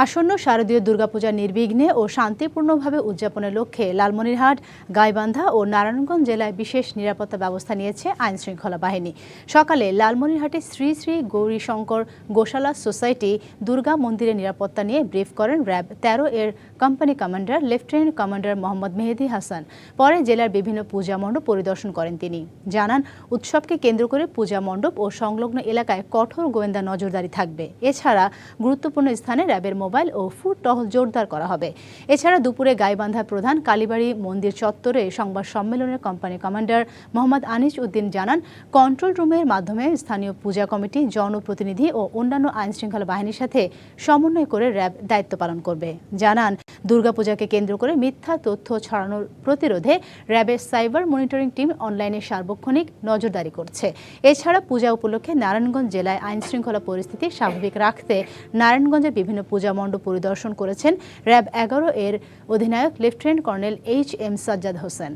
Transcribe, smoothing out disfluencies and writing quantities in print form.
আসন্ন শারদীয় দুর্গাপূজা নির্বিঘ্নে ও শান্তিপূর্ণভাবে উদযাপনের লক্ষ্যে লালমনিরহাট, গাইবান্ধা ও নারায়ণগঞ্জ জেলায় বিশেষ নিরাপত্তা ব্যবস্থা নিয়েছে আইনশৃঙ্খলা বাহিনী। সকালে লালমনিরহাটে শ্রী শ্রী গৌরীশঙ্কর গোশালা সোসাইটি দুর্গা মন্দিরের নিরাপত্তা নিয়ে ব্রিফ করেন র্যাব ১৩ এর company commander lieutenant commander Mohammad Mehedi Hasan. পরে জেলার বিভিন্ন পূজা মণ্ডপ পরিদর্শন করেন তিনি। জানান, উৎসবকে কেন্দ্র করে পূজা মণ্ডপ ও সংলগ্ন এলাকায় কঠোর গোয়েন্দা নজরদারি থাকবে। এছাড়া গুরুত্বপূর্ণ স্থানে র্যাবের মোবাইল ও ফুট টহল জোরদার করা হবে। এছাড়া দুপুরে গাইবান্ধা প্রধান কালীবাড়ি মন্দির চত্বরে সংবাদ সম্মেলনের কোম্পানি কমান্ডার মোহাম্মদ আনিস উদ্দিন জানান, কন্ট্রোল রুমের মাধ্যমে স্থানীয় পূজা কমিটি, জনপ্রতিনিধি ও অন্যান্য আইনশৃঙ্খলা বাহিনীর সাথে সমন্বয় করে র্যাব দায়িত্ব পালন করবে। জানান, দুর্গাপূজাকে কেন্দ্র করে মিথ্যা তথ্য ছড়ানোর প্রতিরোধে র্যাবের সাইবার মনিটরিং টিম অনলাইনে সার্বক্ষণিক নজরদারি করছে। এছাড়া পূজা উপলক্ষে নারায়ণগঞ্জ জেলায় আইনশৃঙ্খলা পরিস্থিতি স্বাভাবিক রাখতে নারায়ণগঞ্জের বিভিন্ন পূজা মণ্ডপ পরিদর্শন করেছেন র্যাব ১১ এর অধিনায়ক lieutenant colonel HM Sajjad Hossain.